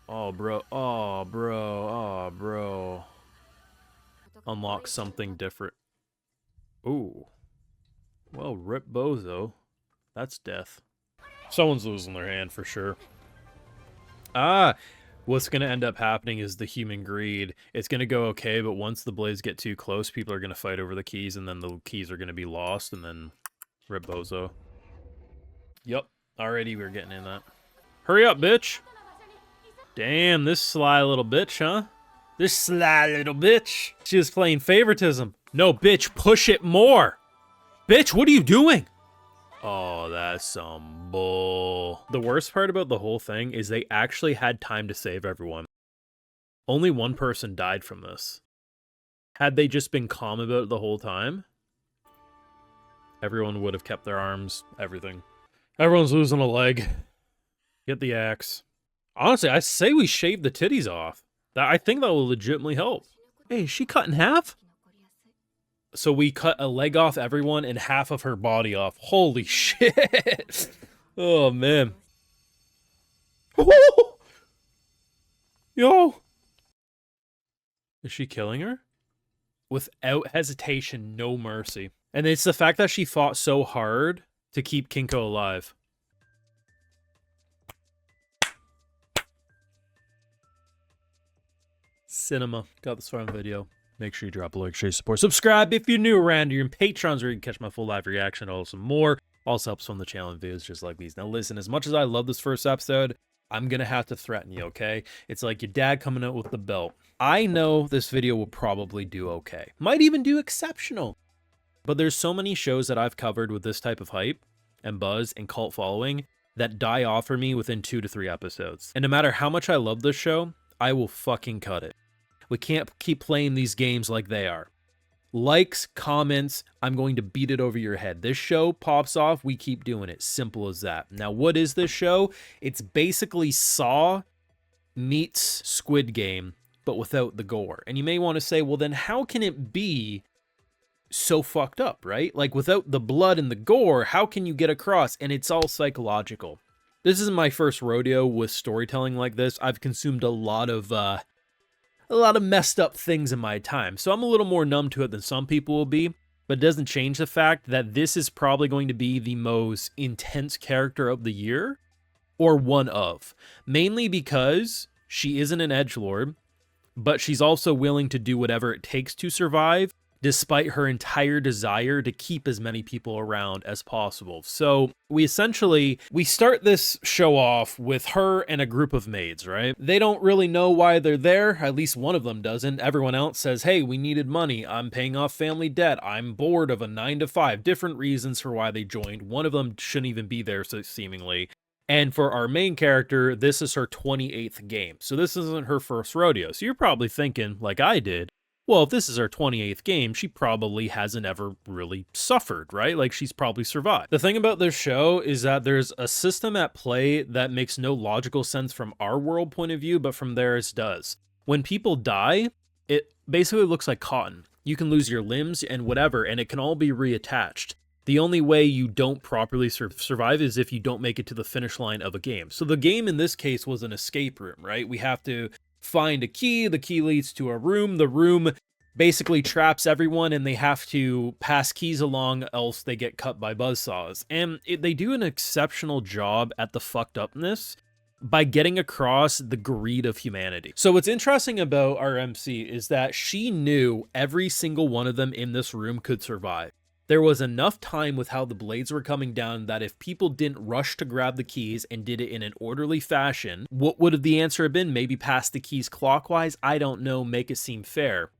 Oh, bro. Oh, bro. Oh, bro. Unlock something different. Ooh. Well, rip Bozo. That's death. Someone's losing their hand for sure. Ah, what's going to end up happening is the human greed. It's going to go okay, but once the blades get too close, people are going to fight over the keys, and then the keys are going to be lost, and then rip Bozo. Yep. Already we're getting in that. Hurry up, bitch. Damn, this sly little bitch, huh? This sly little bitch. She was playing favoritism. No, bitch, push it more. Bitch, what are you doing? Oh, that's some bull. The worst part about the whole thing is they actually had time to save everyone. Only one person died from this. Had they just been calm about it the whole time, everyone would have kept their arms, everything. Everyone's losing a leg. Get the axe. Honestly, I say we shave the titties off. I think that will legitimately help. Hey, is she cut in half? So we cut a leg off everyone and half of her body off. Holy shit. Oh, man. Yo. Is she killing her? Without hesitation, no mercy. And it's the fact that she fought so hard to keep Kinko alive. Cinema. Got this far on video. Make sure you drop a like, share, support, subscribe if you're new around here, and Patrons where you can catch my full live reaction, also more. Also helps fund the channel and videos just like these. Now listen, as much as I love this first episode, I'm gonna have to threaten you, okay? It's like your dad coming out with the belt. I know this video will probably do okay. Might even do exceptional. But there's so many shows that I've covered with this type of hype and buzz and cult following that die off for me within 2 to 3 episodes. And no matter how much I love this show, I will fucking cut it. We can't keep playing these games like they are. Likes, comments, I'm going to beat it over your head. This show pops off, we keep doing it. Simple as that. Now, what is this show? It's basically Saw meets Squid Game, but without the gore. And you may want to say, well, then how can it be so fucked up, right? Like, without the blood and the gore, how can you get across? And it's all psychological. This isn't my first rodeo with storytelling like this. I've consumed a lot of messed up things in my time, so I'm a little more numb to it than some people will be, but it doesn't change the fact that this is probably going to be the most intense character of the year, or one of. Mainly because she isn't an edgelord, but she's also willing to do whatever it takes to survive, despite her entire desire to keep as many people around as possible. So we start this show off with her and a group of maids, right? They don't really know why they're there. At least one of them doesn't. Everyone else says, hey, we needed money. I'm paying off family debt. I'm bored of a 9 to 5. Different reasons for why they joined. One of them shouldn't even be there, so seemingly. And for our main character, this is her 28th game. So this isn't her first rodeo. So you're probably thinking, like I did, well, if this is her 28th game, she probably hasn't ever really suffered, right? Like, she's probably survived. The thing about this show is that there's a system at play that makes no logical sense from our world point of view, but from theirs does. When people die, it basically looks like cotton. You can lose your limbs and whatever, and it can all be reattached. The only way you don't properly survive is if you don't make it to the finish line of a game. So the game in this case was an escape room, right? We have to find a key. The key leads to a room. The room basically traps everyone, and they have to pass keys along, else they get cut by buzzsaws. And they do an exceptional job at the fucked upness by getting across the greed of humanity. So what's interesting about our MC is that she knew every single one of them in this room could survive. There was enough time with how the blades were coming down that if people didn't rush to grab the keys and did it in an orderly fashion, what would the answer have been? Maybe pass the keys clockwise? I don't know, make it seem fair.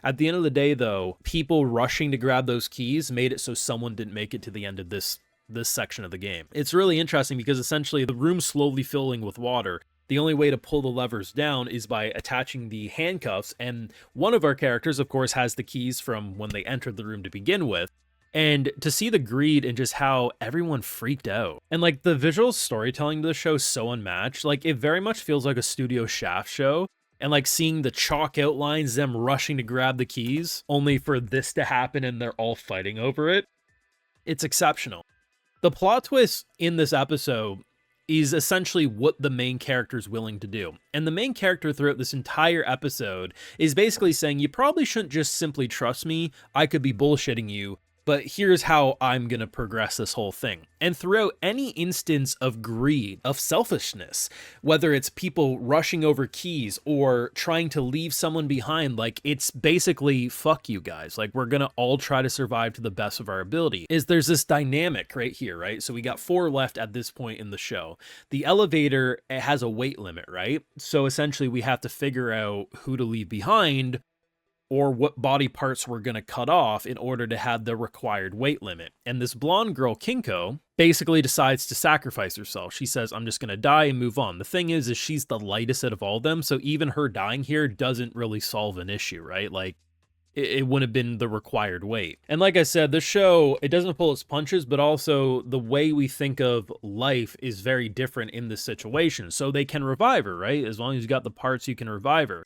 At the end of the day, though, people rushing to grab those keys made it so someone didn't make it to the end of this section of the game. It's really interesting because essentially the room's slowly filling with water. The only way to pull the levers down is by attaching the handcuffs, and one of our characters, of course, has the keys from when they entered the room to begin with. And to see the greed and just how everyone freaked out. And like the visual storytelling of the show is so unmatched. Like it very much feels like a Studio Shaft show. And like seeing the chalk outlines, them rushing to grab the keys, only for this to happen and they're all fighting over it. It's exceptional. The plot twist in this episode is essentially what the main character is willing to do. And the main character throughout this entire episode is basically saying, you probably shouldn't just simply trust me. I could be bullshitting you, but here's how I'm going to progress this whole thing. And throughout any instance of greed, of selfishness, whether it's people rushing over keys or trying to leave someone behind, like, it's basically, fuck you guys. Like, we're going to all try to survive to the best of our ability. There's this dynamic right here, right? So we got 4 left at this point in the show. The elevator, it has a weight limit, right? So essentially we have to figure out who to leave behind, or what body parts we're going to cut off in order to have the required weight limit. And this blonde girl, Kinko, basically decides to sacrifice herself. She says, I'm just going to die and move on. The thing is she's the lightest out of all of them, so even her dying here doesn't really solve an issue, right? Like, it wouldn't have been the required weight. And like I said, the show, it doesn't pull its punches, but also the way we think of life is very different in this situation. So they can revive her, right? As long as you got the parts, you can revive her.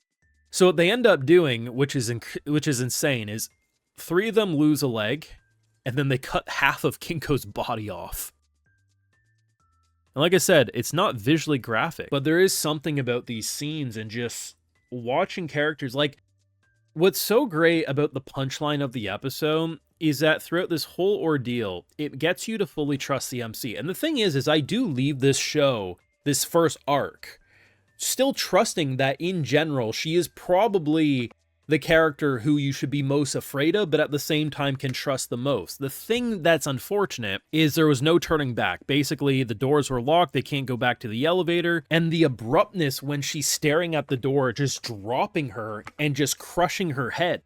So what they end up doing, which is insane, is 3 of them lose a leg, and then they cut half of Kinko's body off. And like I said, it's not visually graphic, but there is something about these scenes and just watching characters. Like, what's so great about the punchline of the episode is that throughout this whole ordeal, it gets you to fully trust the MC. And the thing is I do leave this show, this first arc, still trusting that in general, she is probably the character who you should be most afraid of, but at the same time can trust the most. The thing that's unfortunate is there was no turning back. Basically, the doors were locked, they can't go back to the elevator, and the abruptness when she's staring at the door, just dropping her and just crushing her head.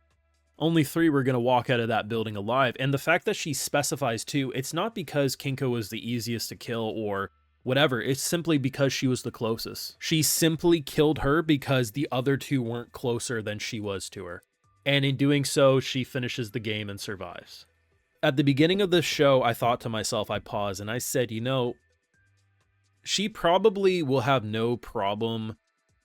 Only 3 were going to walk out of that building alive. And the fact that she specifies too, it's not because Kinko was the easiest to kill or whatever, it's simply because she was the closest. She simply killed her because the other 2 weren't closer than she was to her. And in doing so, she finishes the game and survives. At the beginning of this show, I thought to myself, I paused and I said, you know, she probably will have no problem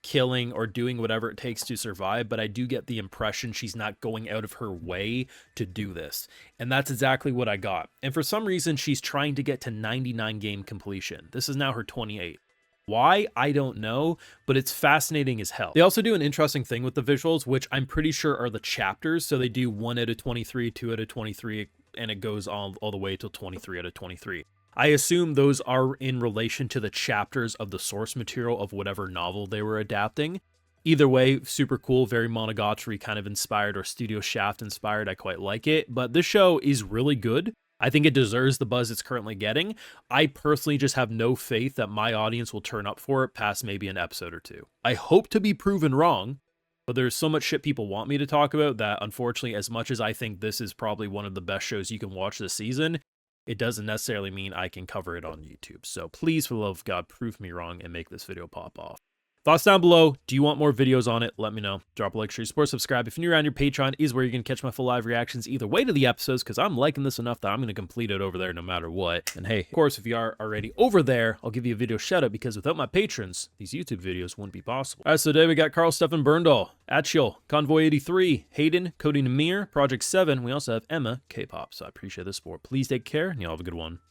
killing or doing whatever it takes to survive, but I do get the impression she's not going out of her way to do this. And that's exactly what I got. And for some reason, she's trying to get to 99 game completion. This is now her 28. Why? I don't know, but it's fascinating as hell. They also do an interesting thing with the visuals, which I'm pretty sure are the chapters. So they do 1 out of 23, 2 out of 23, and it goes all the way till 23 out of 23. I assume those are in relation to the chapters of the source material of whatever novel they were adapting. Either way, super cool, very Monogatari kind of inspired or Studio Shaft inspired. I quite like it, but this show is really good. I think it deserves the buzz it's currently getting. I personally just have no faith that my audience will turn up for it past maybe an episode or 2. I hope to be proven wrong, but there's so much shit people want me to talk about that, unfortunately, as much as I think this is probably one of the best shows you can watch this season, it doesn't necessarily mean I can cover it on YouTube. So please, for the love of God, prove me wrong and make this video pop off. Thoughts down below. Do you want more videos on it? Let me know. Drop a like, share, support, subscribe. If you're new around your Patreon is where you're going to catch my full live reactions either way to the episodes, because I'm liking this enough that I'm going to complete it over there no matter what. And hey, of course, if you are already over there, I'll give you a video shout out, because without my patrons, these YouTube videos wouldn't be possible. All right, so today we got Carl, Stefan, Berndal, Atchil, Convoy 83, Hayden, Cody Namir, Project 7. We also have Emma, K-pop. So I appreciate the support. Please take care and y'all have a good one.